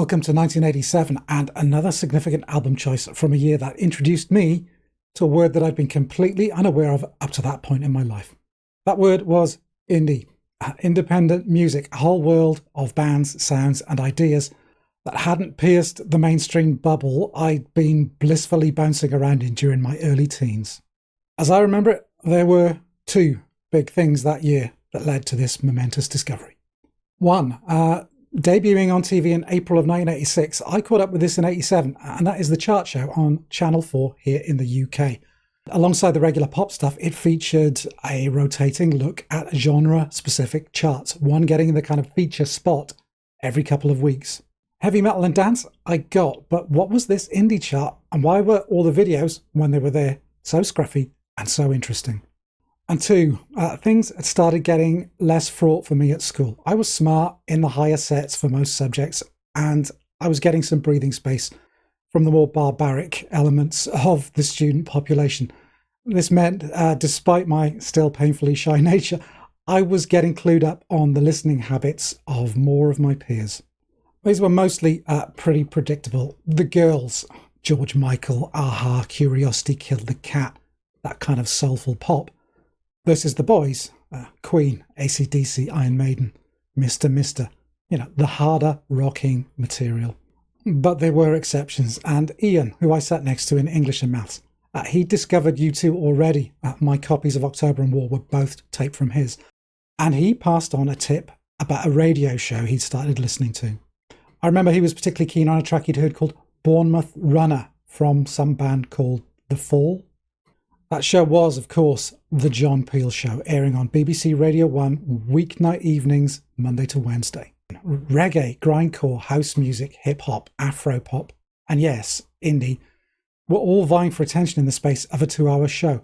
Welcome to 1987 and another significant album choice from a year that introduced me to a word that I'd been completely unaware of up to that point in my life. That word was indie, independent music, a whole world of bands, sounds and ideas that hadn't pierced the mainstream bubble I'd been blissfully bouncing around in during my early teens. As I remember it, there were two big things that year that led to this momentous discovery. One, debuting on TV in April of 1986, I caught up with this in 87, and that is the chart show on Channel 4 here in the UK. Alongside the regular pop stuff, it featured a rotating look at genre-specific charts, one getting the kind of feature spot every couple of weeks. Heavy metal and dance, I got, but what was this indie chart, and why were all the videos, when they were there, so scruffy and so interesting? And two, things had started getting less fraught for me at school. I was smart in the higher sets for most subjects, and I was getting some breathing space from the more barbaric elements of the student population. This meant, despite my still painfully shy nature, I was getting clued up on the listening habits of more of my peers. These were mostly pretty predictable. The girls, George Michael, Aha, Curiosity Killed the Cat, that kind of soulful pop, versus the boys, Queen, AC/DC, Iron Maiden, Mr., the harder rocking material. But there were exceptions, and Ian, who I sat next to in English and Maths, he discovered U2 already. My copies of October and War were both taped from his, and he passed on a tip about a radio show he'd started listening to. I remember he was particularly keen on a track he'd heard called Bournemouth Runner from some band called The Fall. That show was, of course, The John Peele Show, airing on BBC Radio 1 weeknight evenings, Monday to Wednesday. Reggae, grindcore, house music, hip-hop, afro-pop, and yes, indie, were all vying for attention in the space of a 2-hour show.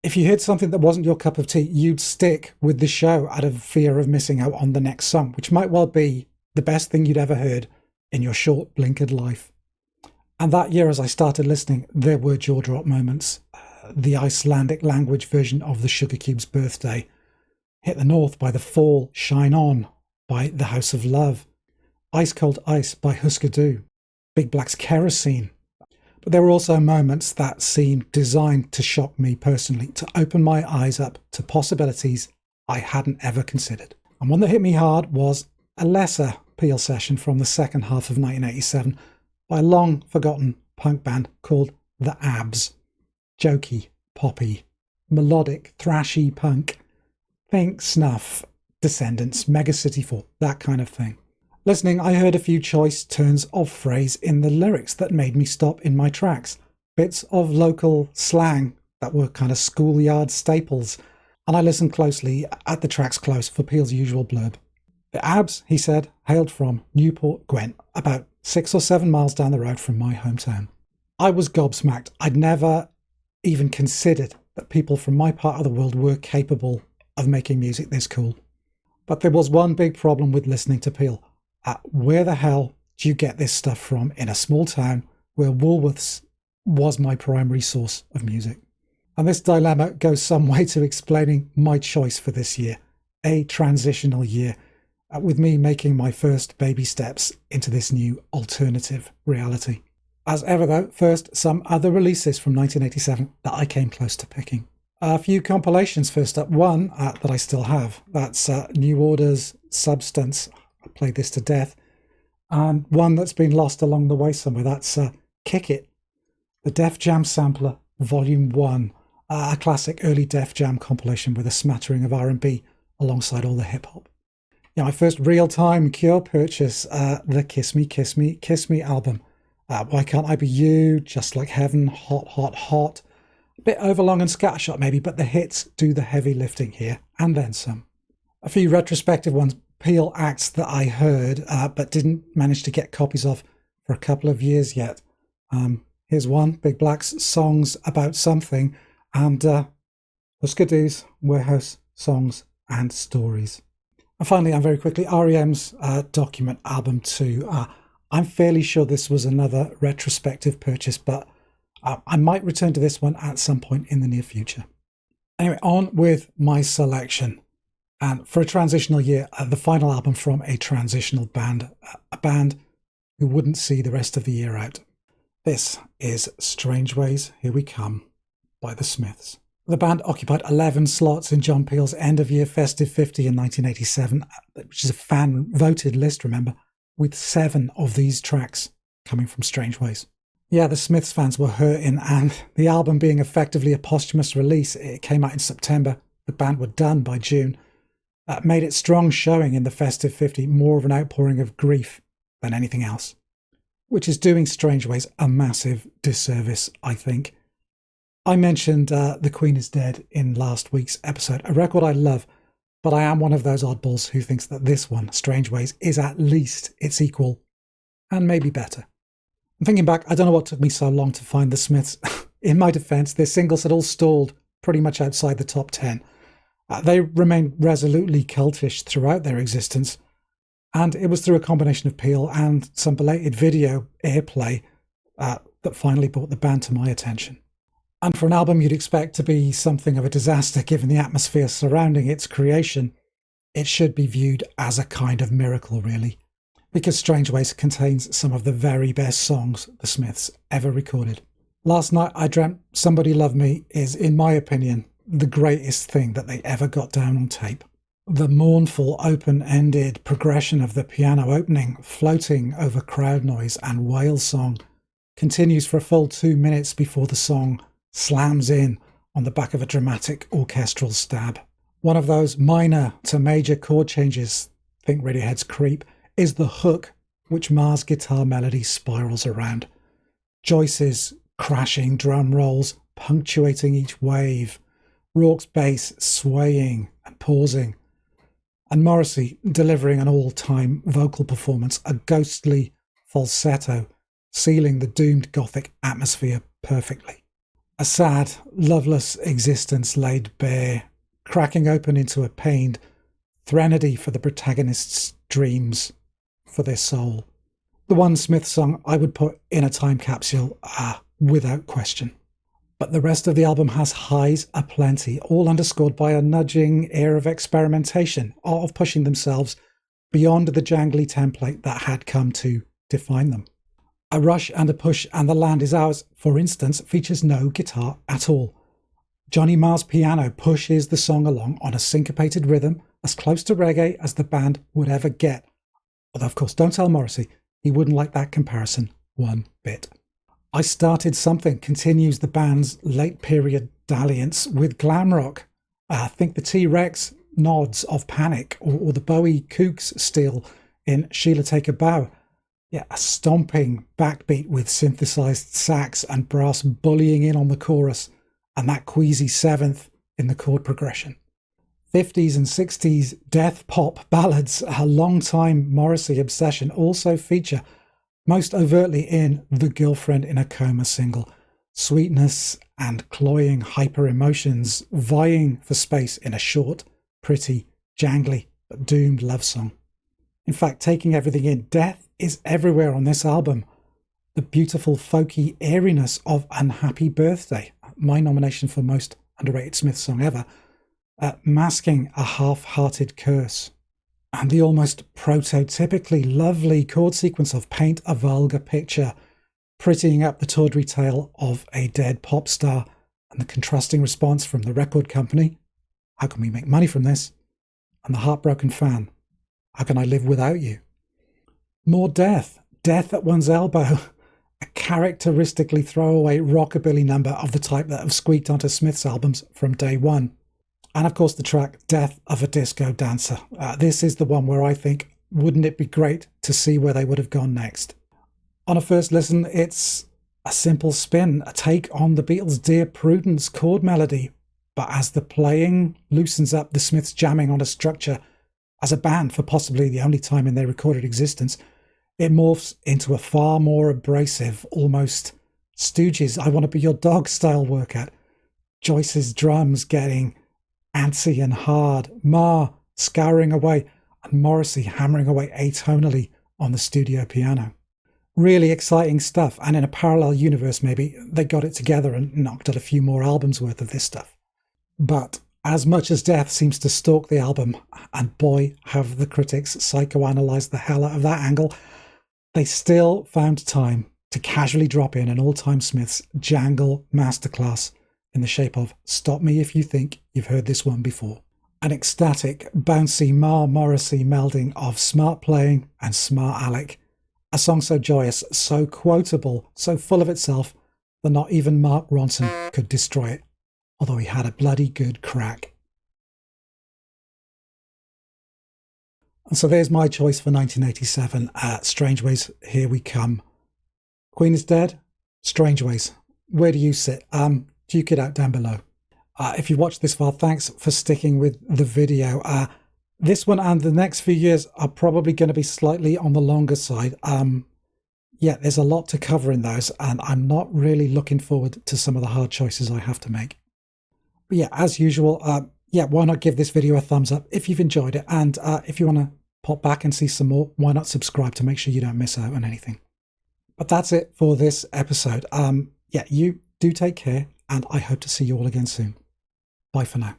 If you heard something that wasn't your cup of tea, you'd stick with the show out of fear of missing out on the next song, which might well be the best thing you'd ever heard in your short, blinkered life. And that year, as I started listening, there were jaw-drop moments. The Icelandic language version of the Sugar Cube's Birthday, Hit the North by The Fall, Shine On by The House of Love, Ice Cold Ice by Husker Du, Big Black's Kerosene. But there were also moments that seemed designed to shock me personally, to open my eyes up to possibilities I hadn't ever considered. And one that hit me hard was a lesser Peele session from the second half of 1987 by a long-forgotten punk band called The Abs. Jokey, poppy, melodic, thrashy punk. Think Snuff, Descendants, Mega City 4, that kind of thing. Listening, I heard a few choice turns of phrase in the lyrics that made me stop in my tracks. Bits of local slang that were kind of schoolyard staples. And I listened closely at the track's close for Peele's usual blurb. The Abs, he said, hailed from Newport, Gwent, about 6 or 7 miles down the road from my hometown. I was gobsmacked. I'd never even considered that people from my part of the world were capable of making music this cool. But there was one big problem with listening to Peele. Where the hell do you get this stuff from in a small town where Woolworths was my primary source of music? And this dilemma goes some way to explaining my choice for this year, a transitional year, with me making my first baby steps into this new alternative reality. As ever though, first some other releases from 1987 that I came close to picking. A few compilations first up. One that I still have, that's New Order's Substance. I played this to death. And one that's been lost along the way somewhere, that's Kick It, the Def Jam Sampler, Volume 1. A classic early Def Jam compilation with a smattering of R&B alongside all the hip-hop. My first real-time Cure purchase, the Kiss Me, Kiss Me, Kiss Me album. Why Can't I Be You, Just Like Heaven, Hot, Hot, Hot. A bit overlong and scattershot maybe, but the hits do the heavy lifting here, and then some. A few retrospective ones, Peele acts that I heard, but didn't manage to get copies of for a couple of years yet. Here's one, Big Black's Songs About Something, and Husker Du's Warehouse Songs and Stories. And finally, and very quickly, R.E.M's Document Album 2. I'm fairly sure this was another retrospective purchase, but I might return to this one at some point in the near future. Anyway, on with my selection. And for a transitional year, the final album from a transitional band, a band who wouldn't see the rest of the year out. This is Strangeways, Here We Come by The Smiths. The band occupied 11 slots in John Peele's end-of-year Festive 50 in 1987, which is a fan-voted list, remember, with 7 of these tracks coming from Strangeways. Yeah, the Smiths fans were hurting, and the album being effectively a posthumous release, it came out in September, the band were done by June, made its strong showing in the Festive 50 more of an outpouring of grief than anything else, which is doing Strangeways a massive disservice, I think. I mentioned The Queen is Dead in last week's episode, a record I love, but I am one of those oddballs who thinks that this one, Strangeways, is at least its equal, and maybe better. And thinking back, I don't know what took me so long to find the Smiths. In my defence, their singles had all stalled pretty much outside the top 10. They remained resolutely cultish throughout their existence, and it was through a combination of Peele and some belated video airplay that finally brought the band to my attention. And for an album you'd expect to be something of a disaster given the atmosphere surrounding its creation, it should be viewed as a kind of miracle, really, because Strangeways contains some of the very best songs the Smiths ever recorded. Last Night I Dreamt Somebody Loved Me is, in my opinion, the greatest thing that they ever got down on tape. The mournful, open-ended progression of the piano opening, floating over crowd noise and whale song, continues for a full 2 minutes before the song slams in on the back of a dramatic orchestral stab. One of those minor to major chord changes, think Radiohead's Creep, is the hook which Ma's guitar melody spirals around. Joyce's crashing drum rolls punctuating each wave, Rourke's bass swaying and pausing, and Morrissey delivering an all-time vocal performance, a ghostly falsetto, sealing the doomed gothic atmosphere perfectly. A sad, loveless existence laid bare, cracking open into a pained threnody for the protagonist's dreams, for their soul. The one Smith song I would put in a time capsule, without question. But the rest of the album has highs aplenty, all underscored by a nudging air of experimentation, of pushing themselves beyond the jangly template that had come to define them. A Rush and a Push and The Land Is Ours, for instance, features no guitar at all. Johnny Marr's piano pushes the song along on a syncopated rhythm as close to reggae as the band would ever get. Although, of course, don't tell Morrissey, he wouldn't like that comparison one bit. I Started Something continues the band's late period dalliance with glam rock. Think the T-Rex nods of Panic or the Bowie Kooks still in Sheila Take a Bow. Yeah, a stomping backbeat with synthesized sax and brass bullying in on the chorus, and that queasy seventh in the chord progression. 50s and 60s death pop ballads, a long-time Morrissey obsession, also feature, most overtly in the Girlfriend in a Coma single, sweetness and cloying hyper-emotions vying for space in a short, pretty, jangly, but doomed love song. In fact, taking everything in, death is everywhere on this album. The beautiful folky airiness of Unhappy Birthday, my nomination for most underrated Smith song ever, masking a half-hearted curse, and the almost prototypically lovely chord sequence of Paint a Vulgar Picture, prettying up the tawdry tale of a dead pop star, and the contrasting response from the record company, how can we make money from this? And the heartbroken fan, how can I live without you? More death at one's elbow, a characteristically throwaway rockabilly number of the type that have squeaked onto Smith's albums from day one. And of course the track Death of a Disco Dancer. This is the one where I think, wouldn't it be great to see where they would have gone next? On a first listen, it's a simple spin, a take on the Beatles' Dear Prudence chord melody. But as the playing loosens up, the Smiths jamming on a structure as a band for possibly the only time in their recorded existence, it morphs into a far more abrasive, almost Stooges, I Want to Be Your Dog style workout. Joyce's drums getting antsy and hard, Ma scouring away, and Morrissey hammering away atonally on the studio piano. Really exciting stuff, and in a parallel universe maybe, they got it together and knocked out a few more albums worth of this stuff. But as much as death seems to stalk the album, and boy have the critics psychoanalyzed the hell out of that angle, they still found time to casually drop in an all-time Smiths jangle masterclass in the shape of Stop Me If You Think You've Heard This One Before. An ecstatic, bouncy Morrissey melding of smart playing and smart Alec. A song so joyous, so quotable, so full of itself that not even Mark Ronson could destroy it, although he had a bloody good crack. And so there's my choice for 1987. Strangeways, Here We Come. Queen is Dead, Strangeways. Where do you sit? Duke it out down below. If you watched this far, thanks for sticking with the video. This one and the next few years are probably going to be slightly on the longer side. Yeah, there's a lot to cover in those, and I'm not really looking forward to some of the hard choices I have to make. But yeah, as usual, why not give this video a thumbs up if you've enjoyed it, and if you want to pop back and see some more, why not subscribe to make sure you don't miss out on anything. But that's it for this episode. Yeah, you do take care, and I hope to see you all again soon. Bye for now.